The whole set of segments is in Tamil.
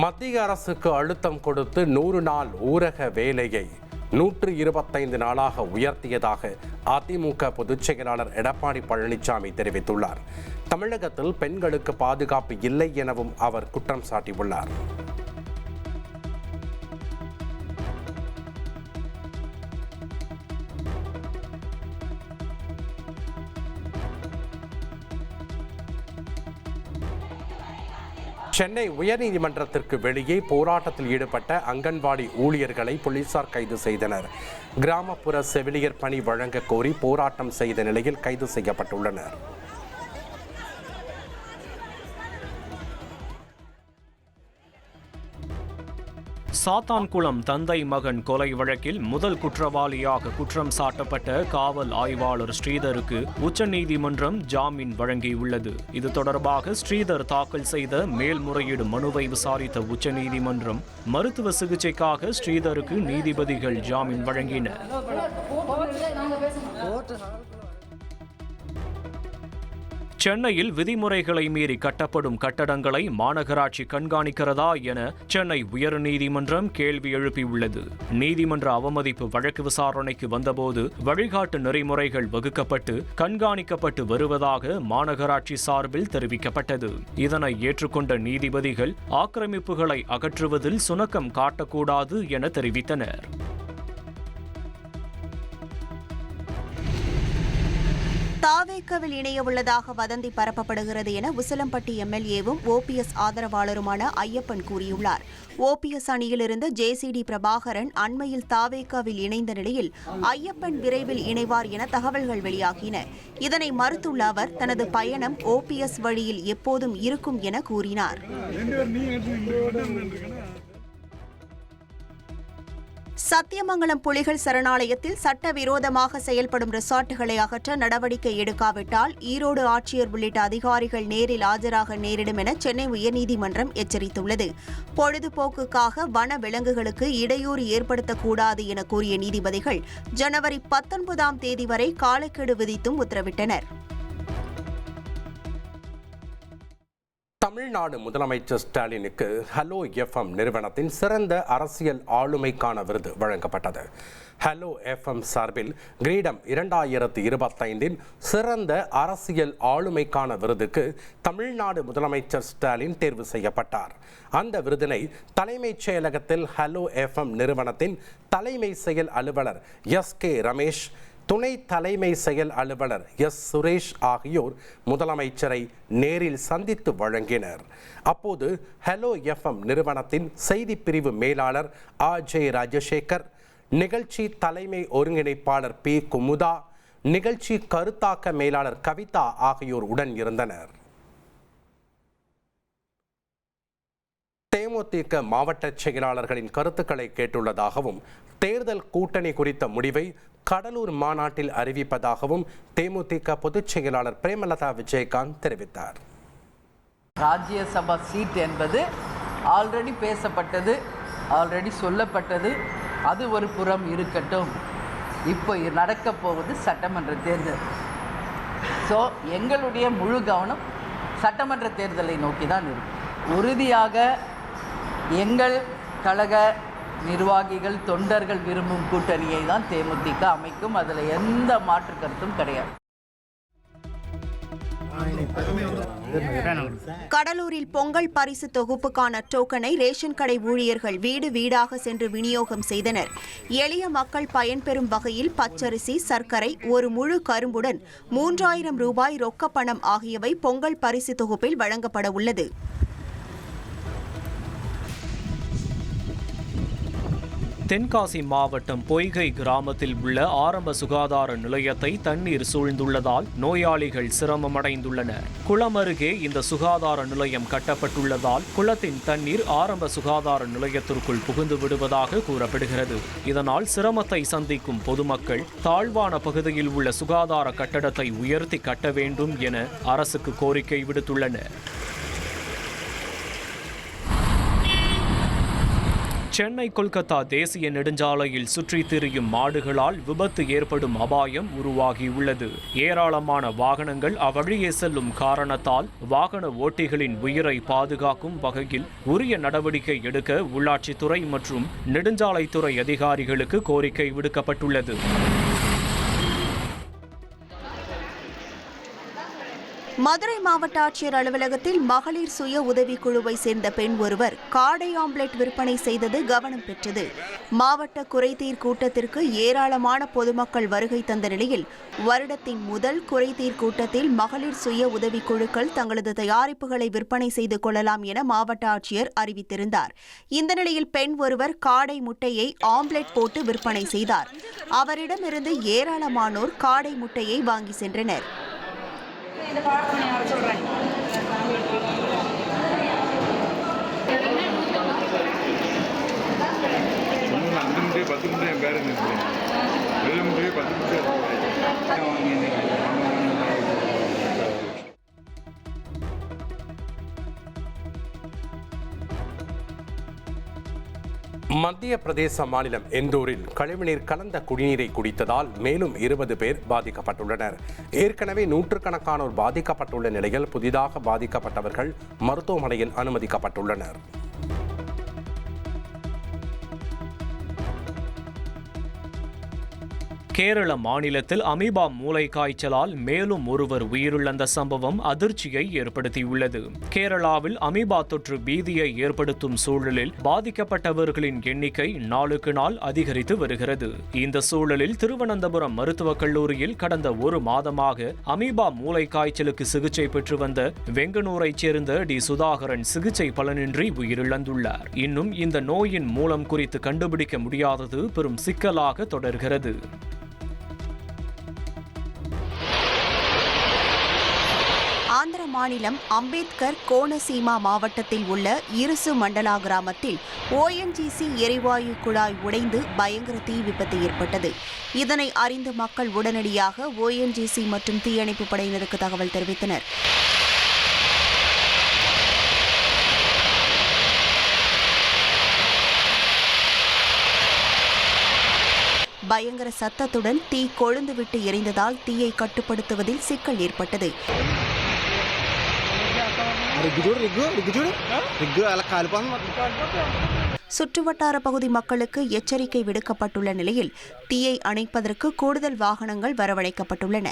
மத்திய அரசுக்கு அழுத்தம் கொடுத்து 100 நாள் ஊரக வேலையை 125 நாளாக உயர்த்தியதாக அதிமுக பொதுச் செயலாளர் எடப்பாடி பழனிசாமி தெரிவித்துள்ளார். தமிழகத்தில் பெண்களுக்கு பாதுகாப்பு இல்லை எனவும் அவர் குற்றம் சாட்டியுள்ளார். சென்னை உயர்நீதிமன்றத்திற்கு வெளியே போராட்டத்தில் ஈடுபட்ட அங்கன்வாடி ஊழியர்களை போலீசார் கைது செய்தனர். கிராமப்புற செவிலியர் பணி வழங்க கோரி போராட்டம் செய்த நிலையில் கைது செய்யப்பட்டுள்ளனர். சாத்தான்குளம் தந்தை மகன் கொலை வழக்கில் முதல் குற்றவாளியாக குற்றம் சாட்டப்பட்ட காவல் ஆய்வாளர் ஸ்ரீதருக்கு உச்சநீதிமன்றம் ஜாமீன் வழங்கியுள்ளது. இது தொடர்பாக ஸ்ரீதர் தாக்கல் செய்த மேல்முறையீடு மனுவை விசாரித்த உச்சநீதிமன்றம் மருத்துவ சிகிச்சைக்காக ஸ்ரீதருக்கு நீதிபதிகள் ஜாமீன் வழங்கினர். சென்னையில் விதிமுறைகளை மீறி கட்டப்படும் கட்டடங்களை மாநகராட்சி கண்காணிக்கிறதா என சென்னை உயர்நீதிமன்றம் கேள்வி எழுப்பியுள்ளது. நீதிமன்ற அவமதிப்பு வழக்கு விசாரணைக்கு வந்தபோது வழிகாட்டு நெறிமுறைகள் வகுக்கப்பட்டு கண்காணிக்கப்பட்டு வருவதாக மாநகராட்சி சார்பில் தெரிவிக்கப்பட்டது. இதனை ஏற்றுக்கொண்ட நீதிபதிகள் ஆக்கிரமிப்புகளை அகற்றுவதில் சுணக்கம் காட்டக்கூடாது என தெரிவித்தனர். தாவேக்காவில் இணைய உள்ளதாக வதந்தி பரப்பப்படுகிறது என உசிலம்பட்டி எம்எல்ஏவும் ஓபிஎஸ் ஆதரவாளருமான ஐயப்பன் கூறியுள்ளார். ஓபிஎஸ் அணியில் இருந்த ஜேசிடி பிரபாகரன் அண்மையில் தாவேக்காவில் இணைந்த நிலையில் ஐயப்பன் விரைவில் இணைவார் என தகவல்கள் வெளியாகின. இதனை மறுத்துள்ள அவர் தனது பயணம் ஓபிஎஸ் வழியில் எப்போதும் இருக்கும் என கூறினார். சத்தியமங்கலம் புலிகள் சரணாலயத்தில் சட்டவிரோதமாக செயல்படும் ரிசார்ட்டுகளை அகற்ற நடவடிக்கை எடுக்காவிட்டால் ஈரோடு ஆட்சியர் உள்ளிட்ட அதிகாரிகள் நேரில் ஆஜராக நேரிடும் என சென்னை உயர்நீதிமன்றம் எச்சரித்துள்ளது. பொழுதுபோக்குக்காக வன விலங்குகளுக்கு இடையூறு ஏற்படுத்தக்கூடாது என கூறிய நீதிபதிகள் ஜனவரி 19ஆம் தேதி வரை காலக்கெடு விதித்தும் உத்தரவிட்டனர். தமிழ்நாடு முதலமைச்சர் ஸ்டாலினுக்கு ஹலோ எஃப்எம் நிறுவனத்தின் சிறந்த அரசியல் ஆளுமைக்கான விருது வழங்கப்பட்டது. ஹலோ எஃப்எம் சார்பில் கிரீடம் 2025 சிறந்த அரசியல் ஆளுமைக்கான விருதுக்கு தமிழ்நாடு முதலமைச்சர் ஸ்டாலின் தேர்வு செய்யப்பட்டார். அந்த விருதினை தலைமைச் செயலகத்தில் ஹலோ எஃப்எம் நிறுவனத்தின் தலைமை செயல் அலுவலர் எஸ்.கே. ரமேஷ், துணை தலைமை செயல் அலுவலர் எஸ். சுரேஷ் ஆகியோர் முதலமைச்சரை நேரில் சந்தித்து வழங்கினர். அப்போது ஹலோ எஃப்எம் நிறுவனத்தின் செய்தி பிரிவு மேலாளர் ஆர்.ஜே. ராஜசேகர், நிகழ்ச்சி தலைமை ஒருங்கிணைப்பாளர் பி. குமுதா, நிகழ்ச்சி கருத்தாக்க மேலாளர் கவிதா ஆகியோர் உடன் இருந்தனர். தேமுதிக மாவட்ட செயலாளர்களின் கருத்துக்களை கேட்டுள்ளதாகவும் தேர்தல் கூட்டணி குறித்த முடிவை கடலூர் மாநாட்டில் அறிவிப்பதாகவும் தேமுதிக பொதுச் செயலாளர் பிரேமலதா விஜயகாந்த் தெரிவித்தார். ராஜ்யசபா சீட் என்பது ஆல்ரெடி பேசப்பட்டது, ஆல்ரெடி சொல்லப்பட்டது. அது ஒரு புறம் இருக்கட்டும். இப்போ நடக்க போவது சட்டமன்ற தேர்தல். ஸோ எங்களுடைய முழு கவனம் சட்டமன்ற தேர்தலை நோக்கி தான் இருக்கும். உறுதியாக எங்கள் கழக நிர்வாகிகள் தொண்டர்கள் விரும்பும் கூட்டணியை தான் தேமுதிக அமைக்கும். அதில் எந்த மாற்று கருத்தும் கிடையாது. கடலூரில் பொங்கல் பரிசு தொகுப்புக்கான டோக்கனை ரேஷன் கடை ஊழியர்கள் வீடு வீடாக சென்று விநியோகம் செய்தனர். எளிய மக்கள் பயன்பெறும் வகையில் பச்சரிசி, சர்க்கரை, ஒரு முழு கரும்புடன் 3000 ரூபாய் ரொக்க பணம் ஆகியவை பொங்கல் பரிசு தொகுப்பில் வழங்கப்பட உள்ளது. தென்காசி மாவட்டம் பொய்கை கிராமத்தில் உள்ள ஆரம்ப சுகாதார நிலையத்தை தண்ணீர் சூழ்ந்துள்ளதால் நோயாளிகள் சிரமமடைந்துள்ளனர். குளம் அருகே இந்த சுகாதார நிலையம் கட்டப்பட்டுள்ளதால் குளத்தின் தண்ணீர் ஆரம்ப சுகாதார நிலையத்திற்குள் புகுந்து விடுவதாக கூறப்படுகிறது. இதனால் சிரமத்தை சந்திக்கும் பொதுமக்கள் தாழ்வான பகுதியில் உள்ள சுகாதார கட்டடத்தை உயர்த்தி கட்ட வேண்டும் என அரசுக்கு கோரிக்கை விடுத்துள்ளனர். சென்னை கொல்கத்தா தேசிய நெடுஞ்சாலையில் சுற்றித் திரியும் மாடுகளால் விபத்து ஏற்படும் அபாயம் உருவாகியுள்ளது. ஏராளமான வாகனங்கள் அவ்வழியே செல்லும் காரணத்தால் வாகன ஓட்டிகளின் உயிரை பாதுகாக்கும் வகையில் உரிய நடவடிக்கை எடுக்க உள்ளாட்சித்துறை மற்றும் நெடுஞ்சாலைத்துறை அதிகாரிகளுக்கு கோரிக்கை விடுக்கப்பட்டுள்ளது. மதுரை மாவட்ட ஆட்சியர் அலுவலகத்தில் மகளிர் சுய உதவிக்குழுவை சேர்ந்த பெண் ஒருவர் காடை ஆம்லெட் விற்பனை செய்தது கவனம் பெற்றது. மாவட்ட குறைதீர் கூட்டத்திற்கு ஏராளமான பொதுமக்கள் வருகை தந்த நிலையில் வருடத்தின் முதல் குறைதீர் கூட்டத்தில் மகளிர் சுய உதவிக்குழுக்கள் தங்களது தயாரிப்புகளை விற்பனை செய்து கொள்ளலாம் என மாவட்ட ஆட்சியர் அறிவித்திருந்தார். இந்த நிலையில் பெண் ஒருவர் காடை முட்டையை ஆம்லெட் போட்டு விற்பனை செய்தார். அவரிடமிருந்து ஏராளமானோர் காடை முட்டையை வாங்கி சென்றனர். இந்த பாடம் நான் சொல்றேன். அஞ்சு 10 முறை என் பேர் இருந்துச்சு. 7 முறை 10 முறை மத்திய பிரதேச மாநிலம் இந்தூரில் கழிவுநீர் கலந்த குடிநீரை குடித்ததால் மேலும் 20 பேர் பாதிக்கப்பட்டுள்ளனர். ஏற்கனவே நூற்றுக்கணக்கானோர் பாதிக்கப்பட்டுள்ள நிலையில் புதிதாக பாதிக்கப்பட்டவர்கள் மருத்துவமனையில் அனுமதிக்கப்பட்டுள்ளனர். கேரள மாநிலத்தில் அமீபா மூளை காய்ச்சலால் மேலும் ஒருவர் உயிரிழந்த சம்பவம் அதிர்ச்சியை ஏற்படுத்தியுள்ளது. கேரளாவில் அமீபா தொற்று பீதியை ஏற்படுத்தும் சூழலில் பாதிக்கப்பட்டவர்களின் எண்ணிக்கை நாளுக்கு நாள் அதிகரித்து வருகிறது. இந்த சூழலில் திருவனந்தபுரம் மருத்துவக் கல்லூரியில் கடந்த 1 மாதமாக அமீபா மூளை காய்ச்சலுக்கு சிகிச்சை பெற்று வந்த வெங்கனூரைச் சேர்ந்த டி சுதாகரன் சிகிச்சை பலனின்றி உயிரிழந்துள்ளார். இன்னும் இந்த நோயின் மூலம் குறித்து கண்டுபிடிக்க முடியாதது பெரும் சிக்கலாக தொடர்கிறது. ஆந்திர மாநிலம் அம்பேத்கர் கோனசீமா மாவட்டத்தில் உள்ள இருசு மண்டலா கிராமத்தில் ONGC எரிவாயு குழாய் உடைந்து பயங்கர தீ விபத்து ஏற்பட்டது. இதனை அறிந்த மக்கள் உடனடியாக ONGC மற்றும் தீயணைப்பு படையினருக்கு தகவல் தெரிவித்தனர். பயங்கர சத்தத்துடன் தீ கொழுந்துவிட்டு எரிந்ததால் தீயை கட்டுப்படுத்துவதில் சிக்கல் ஏற்பட்டது. சுற்றுவட்டார பகுதி மக்களுக்கு எச்சரிக்கை விடுக்கப்பட்டுள்ள நிலையில் தீயை அணைப்பதற்கு கூடுதல் வாகனங்கள் வரவழைக்கப்பட்டுள்ளன.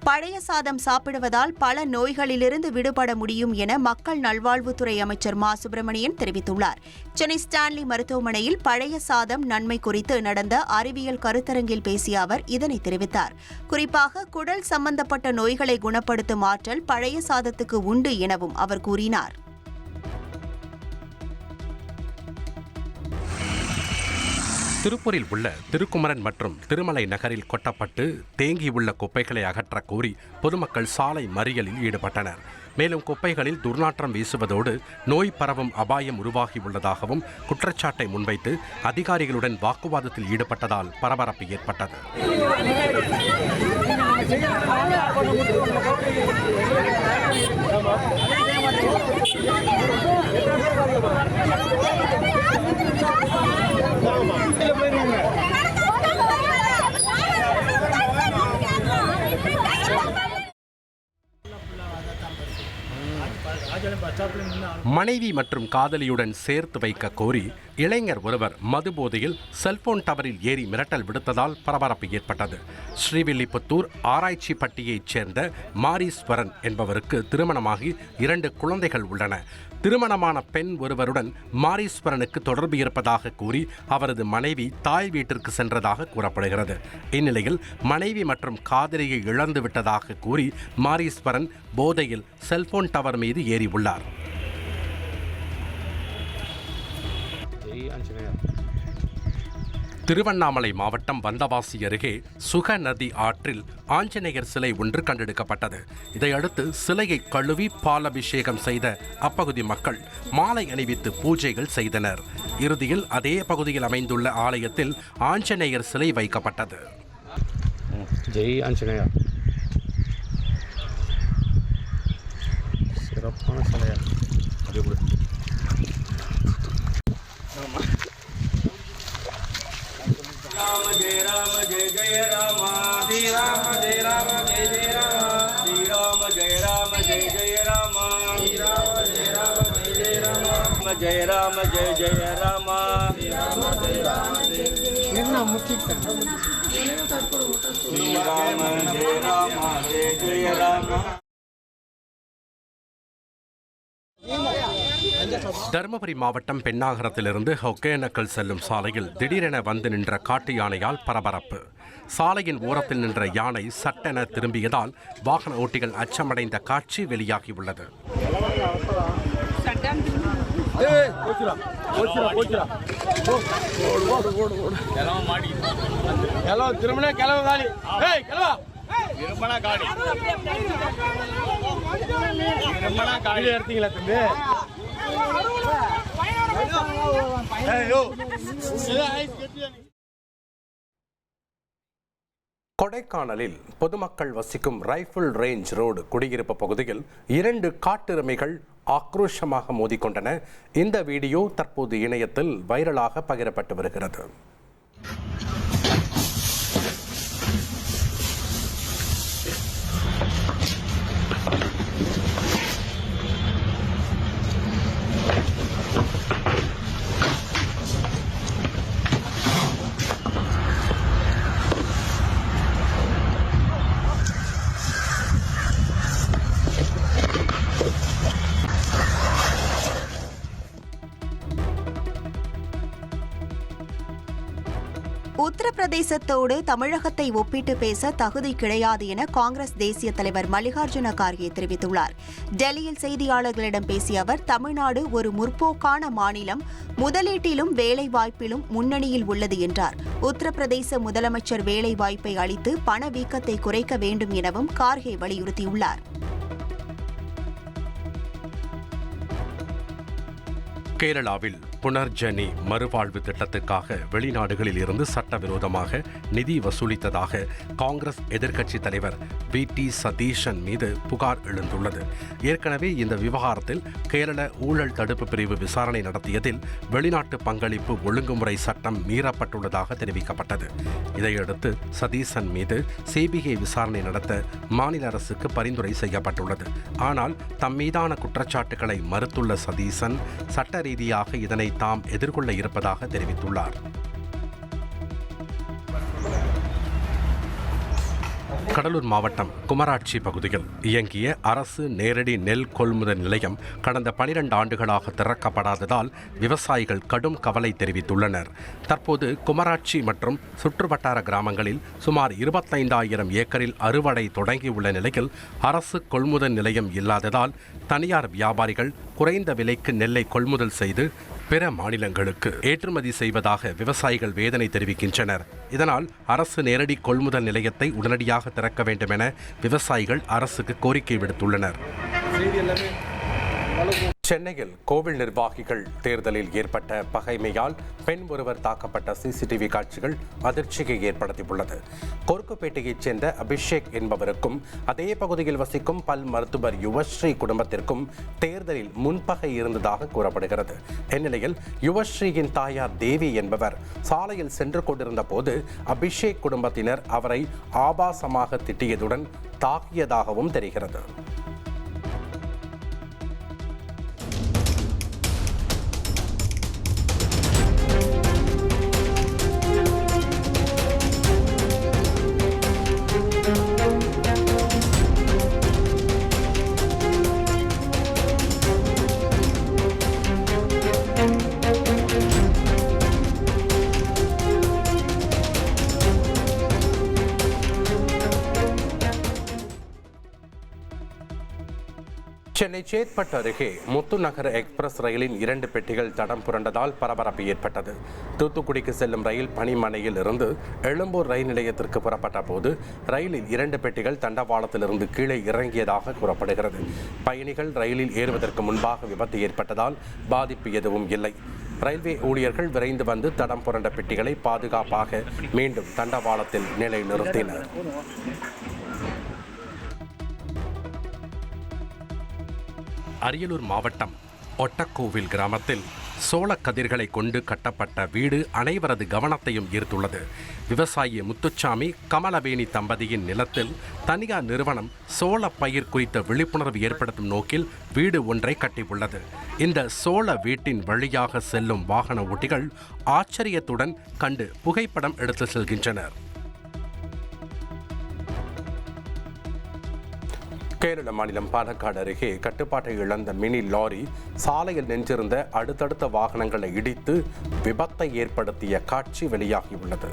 பழைய சாதம் சாப்பிடுவதால் பல நோய்களிலிருந்து விடுபட முடியும் என மக்கள் நல்வாழ்வுத்துறை அமைச்சர் மா சுப்பிரமணியன் தெரிவித்துள்ளார். சென்னை ஸ்டான்லி மருத்துவமனையில் பழைய சாதம் நன்மை குறித்து நடந்த அறிவியல் கருத்தரங்கில் பேசிய அவர் இதனை தெரிவித்தார். குறிப்பாக குடல் சம்பந்தப்பட்ட நோய்களை குணப்படுத்தும் ஆற்றல் பழைய சாதத்துக்கு உண்டு எனவும் அவர் கூறினார். திருப்பூரில் உள்ள திருக்குமரன் மற்றும் திருமலை நகரில் கொட்டப்பட்டு தேங்கியுள்ள குப்பைகளை அகற்ற கோரி பொதுமக்கள் சாலை மறியலில் ஈடுபட்டனர். மேலும் குப்பைகளில் துர்நாற்றம் வீசுவதோடு நோய் பரவும் அபாயம் உருவாகியுள்ளதாகவும் குற்றச்சாட்டை முன்வைத்து அதிகாரிகளுடன் வாக்குவாதத்தில் ஈடுபட்டதால் பரபரப்பு ஏற்பட்டது. மனைவி மற்றும் காதலியுடன் சேர்த்து வைக்க கோரி இளைஞர் ஒருவர் மதுபோதையில் செல்போன் டவரில் ஏறி மிரட்டல் விடுத்ததால் பரபரப்பு ஏற்பட்டது. ஸ்ரீவில்லிபுத்தூர் ஆராய்ச்சிப்பட்டியைச் சேர்ந்த மாரீஸ்வரன் என்பவருக்கு திருமணமாகி 2 குழந்தைகள் உள்ளன. திருமணமான பெண் ஒருவருடன் மாரீஸ்வரனுக்கு தொடர்பு இருப்பதாக கூறி அவரது மனைவி தாய் வீட்டிற்கு சென்றதாக கூறப்படுகிறது. இந்நிலையில் மனைவி மற்றும் காதலியை இழந்து விட்டதாக கூறி மாரீஸ்வரன் போதையில் செல்போன் டவர் மீது ஏறி உள்ளார். திருவண்ணாமலை மாவட்டம் வந்தவாசி அருகே சுகநதி ஆற்றில் ஆஞ்சநேயர் சிலை ஒன்று கண்டெடுக்கப்பட்டது. இதையடுத்து சிலையை கழுவி பாலபிஷேகம் செய்த அப்பகுதி மக்கள் மாலை அணிவித்து பூஜைகள் செய்தனர். இறுதியில் அதே பகுதியில் அமைந்துள்ள ஆலயத்தில் ஆஞ்சநேயர் சிலை வைக்கப்பட்டது. ஜெய் ஆஞ்சநேயர். சிறப்பான சிலையா அது கூட राम जय जय राम श्री राम जय जय राम श्री राम जय जय राम श्री राम जय जय राम जय राम जय जय राम श्री राम जय जय राम। தருமபுரி மாவட்டம் பெண்ணாகரத்திலிருந்து ஒகேனக்கல் செல்லும் சாலையில் திடீரென வந்து நின்ற காட்டு யானையால் பரபரப்பு. சாலையின் ஓரத்தில் நின்ற யானை சட்டென திரும்பியதால் வாகன ஓட்டிகள் அச்சமடைந்த காட்சி வெளியாகியுள்ளது. கொடைக்கானலில் பொதுமக்கள் வசிக்கும் ரைஃபிள் ரேஞ்ச் ரோடு குடியிருப்பு பகுதியில் 2 காட்டெருமைகள் ஆக்ரோஷமாக மோதிக்கொண்டன. இந்த வீடியோ தற்போது இணையத்தில் வைரலாக பகிரப்பட்டு வருகிறது. உத்தரப்பிரதேசத்தோடு தமிழகத்தை ஒப்பிட்டு பேச தகுதி கிடையாது என காங்கிரஸ் தேசிய தலைவர் மல்லிகார்ஜுன கார்கே தெரிவித்துள்ளார். டெல்லியில் செய்தியாளர்களிடம் பேசிய அவர், தமிழ்நாடு ஒரு முற்போக்கான மாநிலம், முதலீட்டிலும் வேலைவாய்ப்பிலும் முன்னணியில் உள்ளது என்றார். உத்தரப்பிரதேச முதலமைச்சர் வேலைவாய்ப்பை அளித்து பணவீக்கத்தை குறைக்க வேண்டும் எனவும் கார்கே வலியுறுத்தியுள்ளார். கேரளாவில் புனர்ஜனி மறுவாழ்வு திட்டத்துக்காக வெளிநாடுகளில் இருந்து சட்டவிரோதமாக நிதி வசூலித்ததாக காங்கிரஸ் எதிர்க்கட்சித் தலைவர் VT சதீஷன் மீது புகார் எழுந்துள்ளது. ஏற்கனவே இந்த விவகாரத்தில் கேரள ஊழல் தடுப்பு பிரிவு விசாரணை நடத்தியதில் வெளிநாட்டு பங்களிப்பு ஒழுங்குமுறை சட்டம் மீறப்பட்டுள்ளதாக தெரிவிக்கப்பட்டது. இதையடுத்து சதீஷன் மீது CBI விசாரணை நடத்த மாநில அரசுக்கு பரிந்துரை செய்யப்பட்டுள்ளது. ஆனால் தம் மீதான குற்றச்சாட்டுகளை மறுத்துள்ள சதீஷன் சட்ட ரீதியாக இதனை தாம் எதிர்கொள்ள இருப்பதாக தெரிவித்துள்ளார். கடலூர் மாவட்டம் குமராட்சி பகுதியில் இயங்கிய அரசு நேரடி நெல் கொள்முதல் நிலையம் கடந்த 12 ஆண்டுகளாக திறக்கப்படாததால் விவசாயிகள் கடும் கவலை தெரிவித்துள்ளனர். தற்போது குமராட்சி மற்றும் சுற்றுவட்டார கிராமங்களில் சுமார் 25,000 ஏக்கரில் அறுவடை தொடங்கியுள்ள நிலையில் அரசு கொள்முதல் நிலையம் இல்லாததால் தனியார் வியாபாரிகள் குறைந்த விலைக்கு நெல்லை கொள்முதல் செய்து பிற மாநிலங்களுக்கு ஏற்றுமதி செய்வதாக விவசாயிகள் வேதனை தெரிவிக்கின்றனர். இதனால் அரசு நேரடி கொள்முதல் நிலையத்தை உடனடியாக திறக்க வேண்டும் என விவசாயிகள் அரசுக்கு கோரிக்கை விடுத்துள்ளனர். சென்னையில் கோவில் நிர்வாகிகள் தேர்தலில் ஏற்பட்ட பகைமையால் பெண் ஒருவர் தாக்கப்பட்ட CCTV காட்சிகள் அதிர்ச்சியை ஏற்படுத்தியுள்ளது. கொருக்குப்பேட்டையைச் சேர்ந்த அபிஷேக் என்பவருக்கும் அதே பகுதியில் வசிக்கும் பல் மருத்துவர் யுவஸ்ரீ குடும்பத்திற்கும் தேர்தலில் முன்பகை இருந்ததாக கூறப்படுகிறது. இந்நிலையில் யுவஸ்ரீயின் தாயார் தேவி என்பவர் சாலையில் சென்று கொண்டிருந்த போது அபிஷேக் குடும்பத்தினர் அவரை ஆபாசமாக திட்டியதுடன் தாக்கியதாகவும் தெரிகிறது. சென்னை சேத்பட் அருகே முத்துநகர் எக்ஸ்பிரஸ் ரயிலின் 2 பெட்டிகள் தடம் புரண்டதால் பரபரப்பு ஏற்பட்டது. தூத்துக்குடிக்கு செல்லும் ரயில் பணிமனையில் இருந்து எழும்பூர் ரயில் நிலையத்திற்கு புறப்பட்ட போது ரயிலில் 2 பெட்டிகள் தண்டவாளத்திலிருந்து கீழே இறங்கியதாக கூறப்படுகிறது. பயணிகள் ரயிலில் ஏறுவதற்கு முன்பாக விபத்து ஏற்பட்டதால் பாதிப்பு எதுவும் இல்லை. ரயில்வே ஊழியர்கள் விரைந்து வந்து தடம் புரண்ட பெட்டிகளை பாதுகாப்பாக மீண்டும் தண்டவாளத்தில் நிலைநிறுத்தினர். அரியலூர் மாவட்டம் ஒட்டக்கோவில் கிராமத்தில் சோளக் கதிர்களை கொண்டு கட்டப்பட்ட வீடு அனைவரது கவனத்தையும் ஈர்த்துள்ளது. விவசாயி முத்துச்சாமி கமலவேணி தம்பதியின் நிலத்தில் தனியார் நிறுவனம் சோள பயிர் குறித்த விழிப்புணர்வு ஏற்படுத்தும் நோக்கில் வீடு ஒன்றை கட்டியுள்ளது. இந்த சோள வீட்டின் வழியாக செல்லும் வாகன ஓட்டிகள் ஆச்சரியத்துடன் கண்டு புகைப்படம் எடுத்து செல்கின்றனர். கேரள மாநிலம் பாலக்காடு அருகே கட்டுப்பாட்டை இழந்த மினி லாரி சாலையில் நின்றிருந்த அடுத்தடுத்த வாகனங்களை இடித்து விபத்தை ஏற்படுத்திய காட்சி வெளியாகியுள்ளது.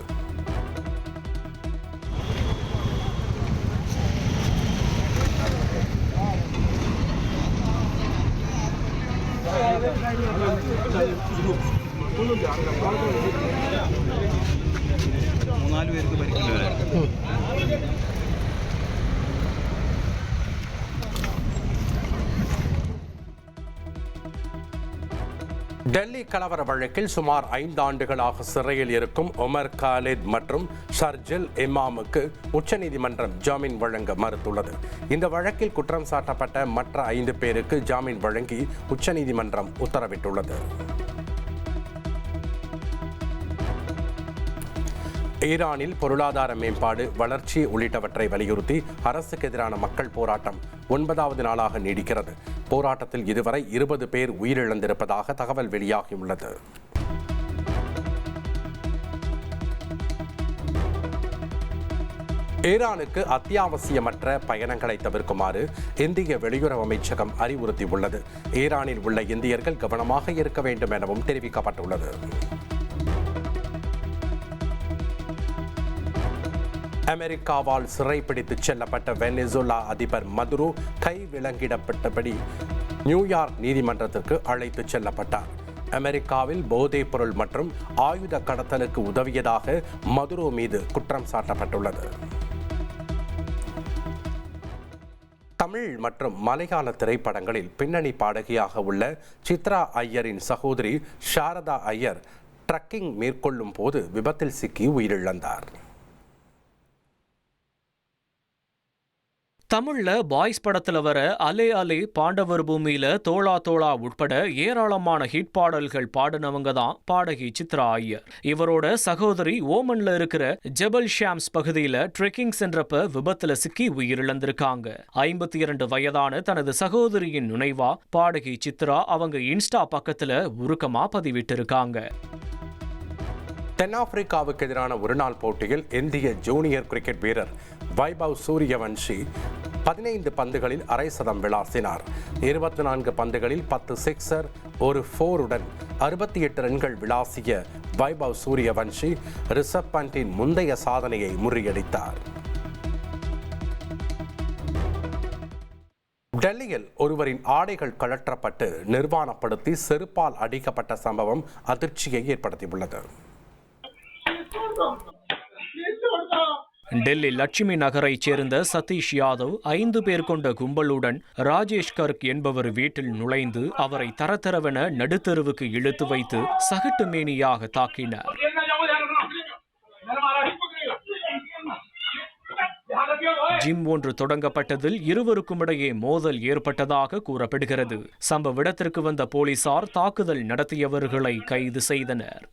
മൂന്നാല് പേർക്ക് പരിക്കില്ല. டெல்லி கலவர வழக்கில் சுமார் 5 ஆண்டுகளாக சிறையில் இருக்கும் உமர் காலித் மற்றும் ஷர்ஜில் இமாமுக்கு உச்சநீதிமன்றம் ஜாமீன் வழங்க மறுத்துள்ளது. இந்த வழக்கில் குற்றம் சாட்டப்பட்ட மற்ற 5 பேருக்கு ஜாமீன் வழங்கி உச்சநீதிமன்றம் உத்தரவிட்டுள்ளது. ஈரானில் பொருளாதார மேம்பாடு, வளர்ச்சி உள்ளிட்டவற்றை வலியுறுத்தி அரசுக்கு எதிரான மக்கள் போராட்டம் 9வது நாளாக நீடிக்கிறது. போராட்டத்தில் இதுவரை 20 பேர் உயிரிழந்திருப்பதாக தகவல் வெளியாகியுள்ளது. ஈரானுக்கு அத்தியாவசியமற்ற பயணங்களை தவிர்க்குமாறு இந்திய வெளியுறவு அமைச்சகம் அறிவுறுத்தியுள்ளது. ஈரானில் உள்ள இந்தியர்கள் கவனமாக இருக்க வேண்டும் எனவும் தெரிவிக்கப்பட்டுள்ளது. அமெரிக்காவால் சிறைப்பிடித்துச் செல்லப்பட்ட வெனிசுலா அதிபர் மதுரோ கைவிலங்கிடப்பட்டபடி நியூயார்க் நீதிமன்றத்திற்கு அழைத்துச் செல்லப்பட்டார். அமெரிக்காவில் போதைப் பொருள் மற்றும் ஆயுத கடத்தலுக்கு உதவியதாக மதுரோ மீது குற்றம் சாட்டப்பட்டுள்ளது. தமிழ் மற்றும் மலையாள திரைப்படங்களில் பின்னணி பாடகியாக உள்ள சித்ரா ஐயரின் சகோதரி சாரதா ஐயர் ட்ரக்கிங் மேற்கொள்ளும் போது விபத்தில் சிக்கி உயிரிழந்தார். தமிழ்ல பாய்ஸ் படத்துல வர அலே அலே, பாண்டவர் பூமியில தோளா தோளா உட்பட ஏராளமான ஹிட் பாடல்கள் பாடினவங்க தான் பாடகி சித்ரா ஐயர். இவரோட சகோதரி ஓமன்ல இருக்கிற ஜெபல் ஷாம்ஸ் பகுதியில ட்ரெக்கிங் சென்றப்ப விபத்துல சிக்கி உயிரிழந்திருக்காங்க. 52 வயதான தனது சகோதரியின் நினைவா பாடகி சித்ரா அவங்க இன்ஸ்டா பக்கத்துல உருக்கமா பதிவிட்டிருக்காங்க. தென்னாப்பிரிக்காவுக்கு எதிரான ஒருநாள் போட்டியில் இந்திய ஜூனியர் கிரிக்கெட் வீரர் வைபவ் சூரியவன்ஷி 15 பந்துகளில் அரை சதம் விளாசினார். 24 பந்துகளில் 10 சிக்ஸர், 1 4-உடன் 68 ரன்கள் விளாசிய வைபவ் சூரியவன்ஷி ரிஷப் பண்டின் முந்தைய சாதனையை முறியடித்தார். டெல்லியில் ஒருவரின் ஆடைகள் கழற்றப்பட்டு நிர்வாணப்படுத்தி செருப்பால் அடிக்கப்பட்ட சம்பவம் அதிர்ச்சியை ஏற்படுத்தியுள்ளது. டெல்லி லட்சுமி நகரைச் சேர்ந்த சதீஷ் யாதவ் 5 பேர் கொண்ட கும்பலுடன் ராஜேஷ் கர்க் என்பவர் வீட்டில் நுழைந்து அவரை தரதரவென நடுத்தெருவுக்கு இழுத்து வைத்து சகட்டு மேனியாக தாக்கினார். ஜிம் ஒன்று தொடங்கப்பட்டதில் இருவருக்கும் இடையே மோதல் ஏற்பட்டதாக கூறப்படுகிறது. சம்பவ இடத்திற்கு வந்த போலீசார் தாக்குதல் நடத்தியவர்களை கைது செய்தனர்.